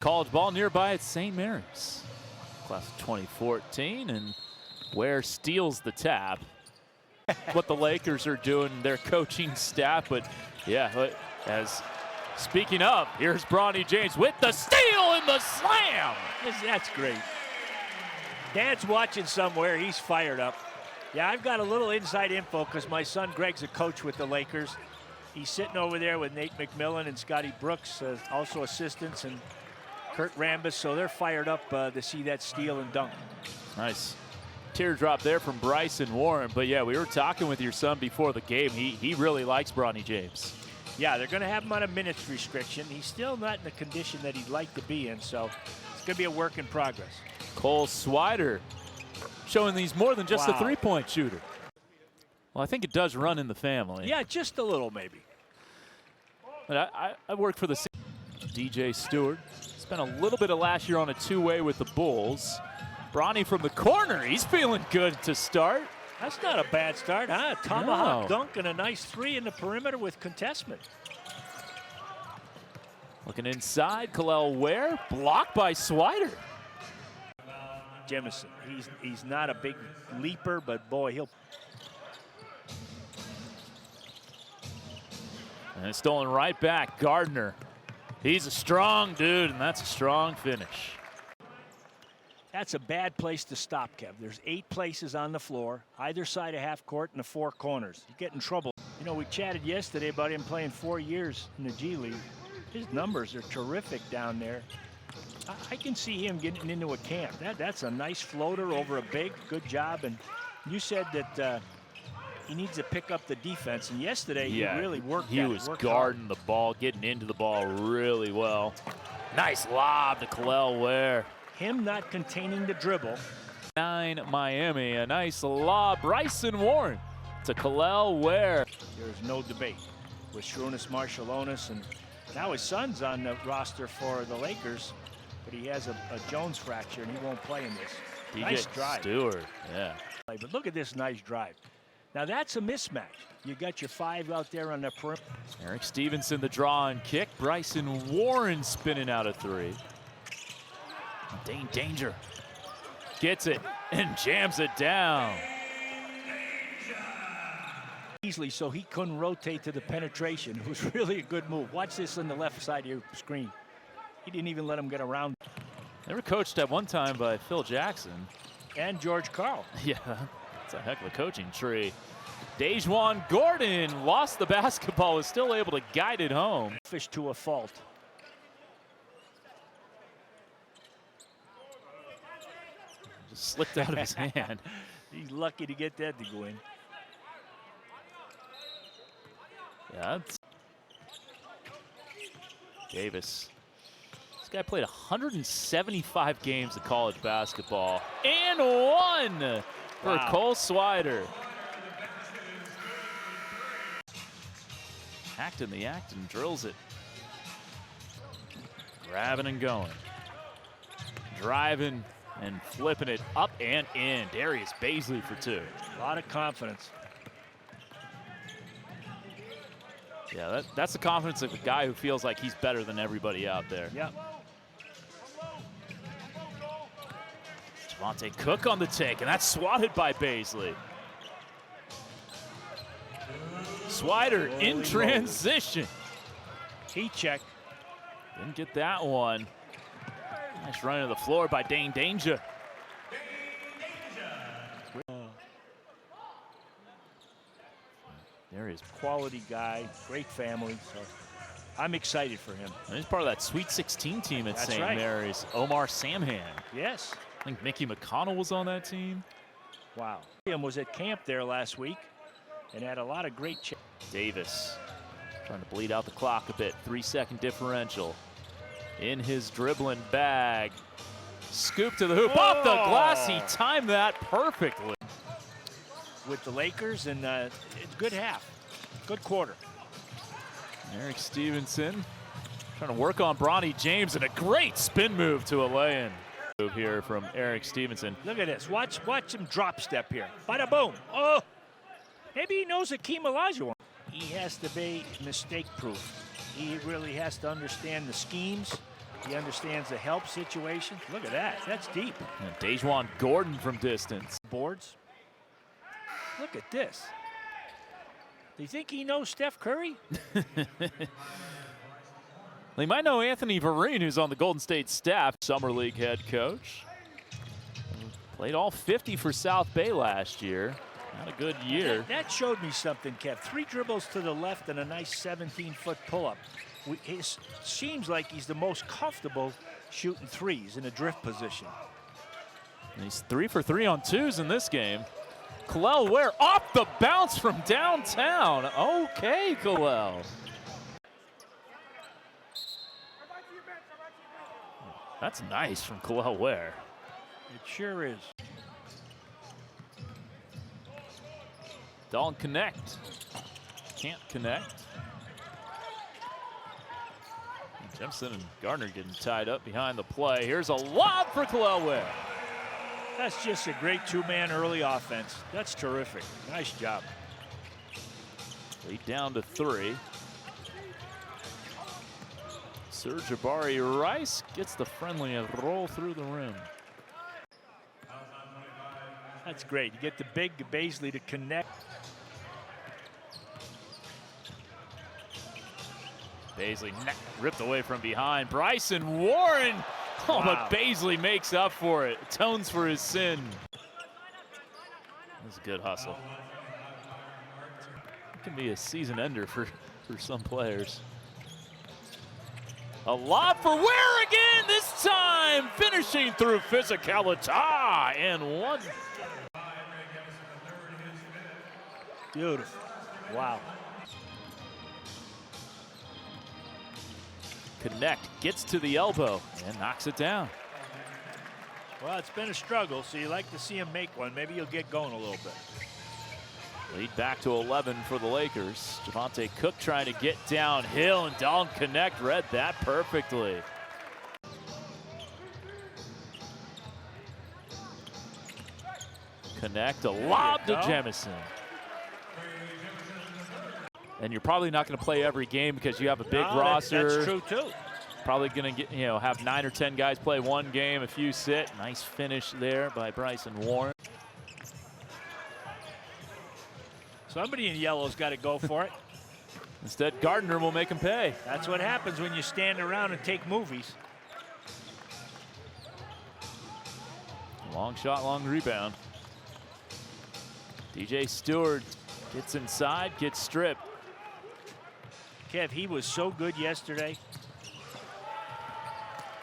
College ball nearby at St. Mary's. Class of 2014, and Ware steals the tap. What the Lakers are doing, their coaching staff, but yeah, speaking of, here's Bronny James with the steal and the slam. That's great. Dad's watching somewhere. He's fired up. Yeah, I've got a little inside info because my son Greg's a coach with the Lakers. He's sitting over there with Nate McMillan and Scotty Brooks, also assistants, and Kurt Rambis, so they're fired up to see that steal and dunk. Nice teardrop there from Bryson Warren. But yeah, we were talking with your son before the game. He really likes Bronny James. Yeah, they're going to have him on a minutes restriction. He's still not in the condition that he'd like to be in, so it's going to be a work in progress. Cole Swider showing he's more than just a three-point shooter. Well, I think it does run in the family. Yeah, just a little maybe. But I work for the DJ Stewart. Spent a little bit of last year on a two-way with the Bulls. Bronny from the corner. He's feeling good to start. That's not a bad start, huh? Tomahawk dunk and a nice three in the perimeter with contestment. Looking inside, Kel'el Ware blocked by Swider. Jemison, he's not a big leaper, but boy, he'll. And it's stolen right back, Gardner. He's a strong dude, and that's a strong finish. That's a bad place to stop, Kev. There's 8 places on the floor, either side of half court and the 4 corners. You get in trouble. You know, we chatted yesterday about him playing 4 years in the G League. His numbers are terrific down there. I can see him getting into a camp. That's a nice floater over a big. Good job. And you said that he needs to pick up the defense. And yesterday, he really worked. He was guarding the ball, getting into the ball really well. Nice lob to Kel'el Ware. Him not containing the dribble. 9 Miami, a nice lob. Bryson Warren to Kel'el Ware. There's no debate with Sarunas Marciulionis, and now his son's on the roster for the Lakers, but he has a Jones fracture and he won't play in this. Nice drive. Stewart, yeah. But look at this nice drive. Now that's a mismatch. You got your 5 out there on the perimeter. Eric Stevenson, the draw and kick. Bryson Warren spinning out a 3. Dane Danger gets it and jams it down. Easily, so he couldn't rotate to the penetration. It was really a good move. Watch this on the left side of your screen. He didn't even let him get around. They were coached at one time by Phil Jackson. And George Karl. Yeah, it's a heck of a coaching tree. Dejuan Gordon lost the basketball, was still able to guide it home. Fish to a fault. Just slipped out of his hand. He's lucky to get that to go in. Yeah. Davis. This guy played 175 games of college basketball and won for Cole Swider. Hacked in the act and drills it. Grabbing and going. Driving and flipping it up and in. Darius Bazley for 2. A lot of confidence. Yeah, that's the confidence of a guy who feels like he's better than everybody out there. Yep. Javonte Cook on the take, and that's swatted by Bazley. Swider in transition. Heat check. Didn't get that one. Nice run to the floor by Dane Danger. There he is. Quality guy, great family. So I'm excited for him. And he's part of that Sweet 16 team at St. Mary's. Omar Samhan. Yes. I think Mickey McConnell was on that team. Wow. William was at camp there last week and had a lot of great. Davis trying to bleed out the clock a bit. 3-second differential in his dribbling bag. Scoop to the hoop, off the glass. He timed that perfectly. With the Lakers, and it's good half, good quarter. Eric Stevenson trying to work on Bronny James, and a great spin move to a lay-in. Move here from Eric Stevenson. Look at this. Watch him drop step here. Bada boom. Oh, maybe he knows Hakeem Olajuwon. He has to be mistake-proof. He really has to understand the schemes He understands the help situation. Look at that. That's deep. And Dejuan Gordon from distance. Boards. Look at this. Do you think he knows Steph Curry? They might know Anthony Vereen, who's on the Golden State staff, Summer League head coach. Played all 50 for South Bay last year. Not a good year. That showed me something, Kev. 3 dribbles to the left and a nice 17-foot pull-up. It seems like he's the most comfortable shooting threes in a drift position. And he's 3 for 3 on 2s in this game. Kel'el Ware off the bounce from downtown. Okay, Kel'el. That's nice from Kel'el Ware. It sure is. Don't connect. Can't connect. Jemison and Gardner getting tied up behind the play. Here's a lob for Kel'el Ware. That's just a great 2-man early offense. That's terrific. Nice job. Lead down to 3. Sir'Jabari Rice gets the friendly and roll through the rim. That's great. You get the big Bazley to connect. Bazley ripped away from behind. Bryson Warren. Oh, wow. But Bazley makes up for it. Atones for his sin. That's a good hustle. It can be a season ender for some players. A lob for Ware again, this time finishing through physicality and one. Beautiful. Wow. Connect, gets to the elbow and knocks it down. Well, it's been a struggle, so you like to see him make one. Maybe he'll get going a little bit. Lead back to 11 for the Lakers. Javonte Cook trying to get downhill, and Dalton Connect read that perfectly. Connect, a lob to Jemison. And you're probably not going to play every game because you have a big roster. That's true too. Probably going to get, have 9 or 10 guys play one game, a few sit. Nice finish there by Bryson Warren. Somebody in yellow's got to go for it. Instead, Gardner will make him pay. That's what happens when you stand around and take movies. Long shot, long rebound. DJ Stewart gets inside, gets stripped. Kev, he was so good yesterday.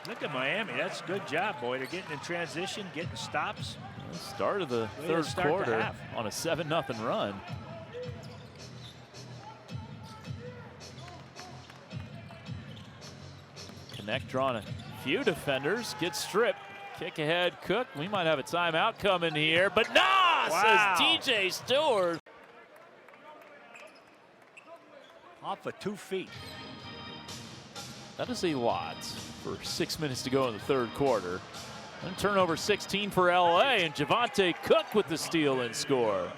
Look at Miami. That's a good job, boy. They're getting in transition, getting stops. Start of the third quarter on a 7-0 run. Connect drawn a few defenders, gets stripped. Kick ahead, Cook. We might have a timeout coming here, but nah, says DJ Stewart. Off of 2 feet. That is a lot for 6 minutes to go in the third quarter. And turnover 16 for LA, and Javonte Cook with the steal and score.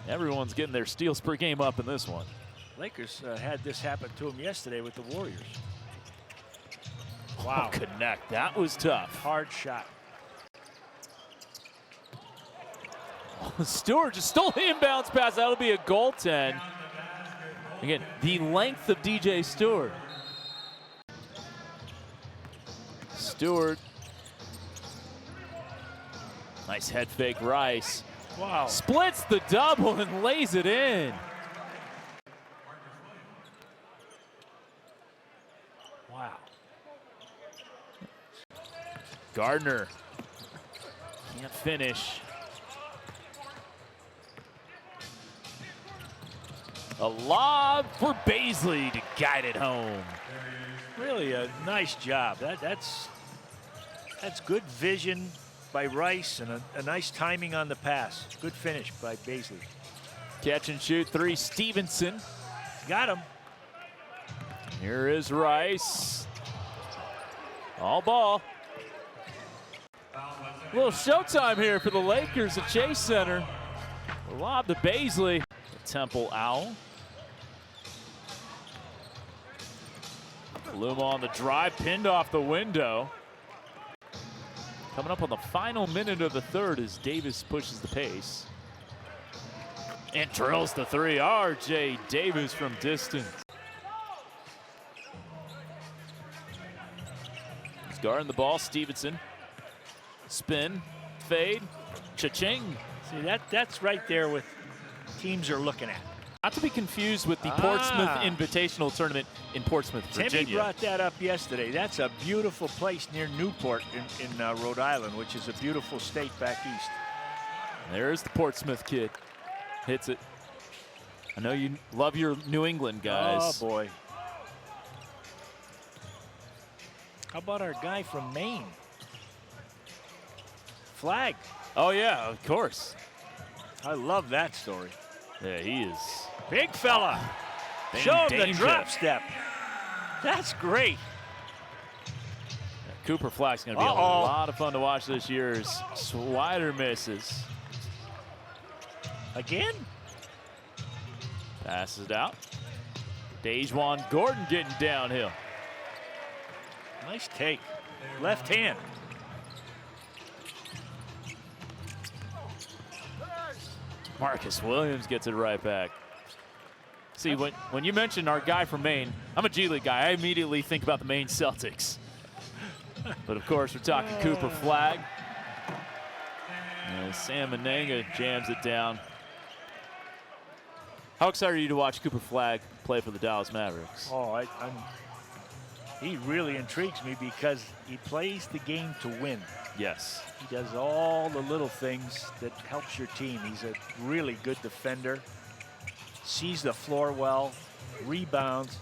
Everyone's getting their steals per game up in this one. Lakers had this happen to them yesterday with the Warriors. Wow. Oh, Connect, that was tough. Hard shot. Stewart just stole the inbounds pass. That'll be a goaltend. Again, the length of DJ Stewart. Stewart. Nice head fake, Rice. Wow. Splits the double and lays it in. Wow. Gardner can't finish. A lob for Bazley to guide it home. Really a nice job. That's good vision by Rice and a nice timing on the pass. Good finish by Bazley. Catch and shoot 3, Stevenson. Got him. Here is Rice. All ball. A little showtime here for the Lakers at Chase Center. A lob to Bazley. The Temple Owl. Luma on the drive, pinned off the window. Coming up on the final minute of the third as Davis pushes the pace. And drills the three. R.J. Davis from distance. He's guarding the ball. Stevenson. Spin. Fade. Cha-ching. See, that's right there with teams are looking at. Not to be confused with the Portsmouth Invitational Tournament in Portsmouth, Virginia. Timmy brought that up yesterday. That's a beautiful place near Newport in Rhode Island, which is a beautiful state back east. There's the Portsmouth kid. Hits it. I know you love your New England guys. Oh, boy. How about our guy from Maine? Flag. Oh, yeah, of course. I love that story. Yeah, he is. Big fella. Show him the drop step. That's great. Yeah, Cooper Flagg's going to be a lot of fun to watch this year as Swider misses. Again? Passes it out. Dejuan Gordon getting downhill. Nice take. Left hand. Marcus Williams gets it right back. See, when you mention our guy from Maine, I'm a G League guy. I immediately think about the Maine Celtics. But of course, we're talking Cooper Flagg. And Sam Mananga jams it down. How excited are you to watch Cooper Flagg play for the Dallas Mavericks? Oh, he really intrigues me because he plays the game to win. Yes. He does all the little things that helps your team. He's a really good defender. Sees the floor well, rebounds.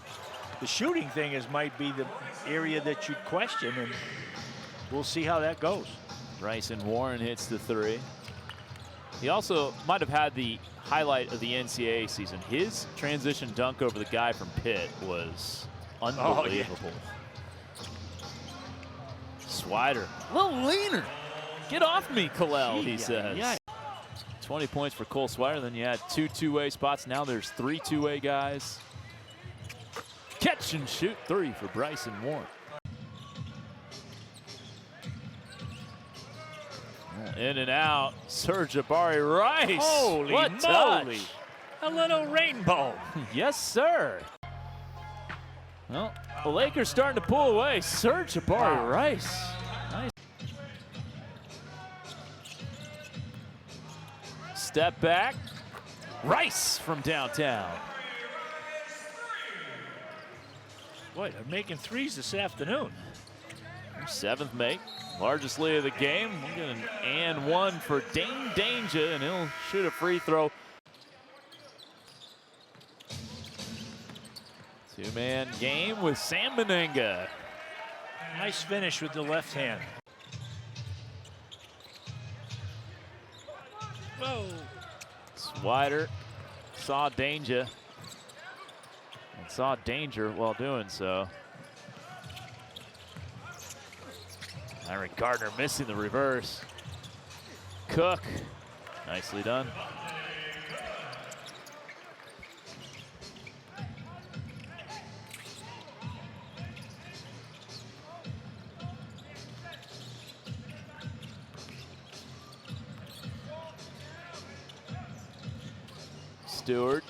The shooting thing might be the area that you'd question, and we'll see how that goes. Bryson Warren hits the three. He also might have had the highlight of the NCAA season. His transition dunk over the guy from Pitt was unbelievable. Oh, yeah. Swider, a little leaner. Get off me, Kalel, he says. Yeah. 20 points for Cole Swider. Then you had 2 two-way spots. Now there's 3 two-way guys. Catch and shoot 3 for Bryson Warren. In and out, Serge Jabari Rice. Holy what moly. Touch. A little rainbow. Yes, sir. Well, the Lakers starting to pull away. Serge Jabari Rice. Nice. Step back. Rice from downtown. Boy, they're making threes this afternoon. 7th make. Largest lead of the game. We'll get an and one for Dane Danger, and he'll shoot a free throw. 2-man game with Sam Mananga. Nice finish with the left hand. Whoa. Swider saw danger and saw danger while doing so. Aaron Gardner missing the reverse. Cook, nicely done. Stewart.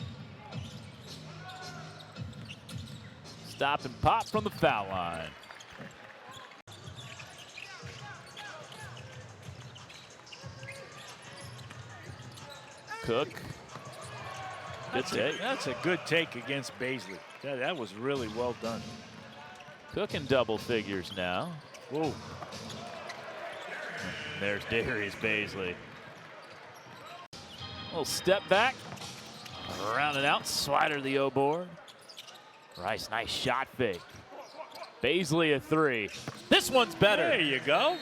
Stop and pop from the foul line. Cook. Good take. That's a good take against Baisley. That was really well done. Cook in double figures now. Whoa. There's Darius Baisley. Little step back. Round it out. Swider the O board. Rice, nice shot fake. Baisley a 3. This one's better. There you go.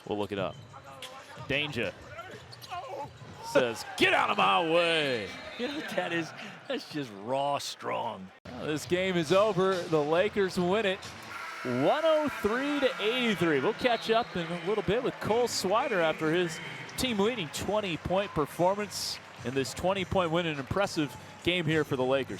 We'll look it up. Danger says, get out of my way. You know what that is? That's just raw strong. This game is over. The Lakers win it 103-83. We'll catch up in a little bit with Cole Swider after his team-leading 20-point performance in this 20-point win. An impressive game here for the Lakers.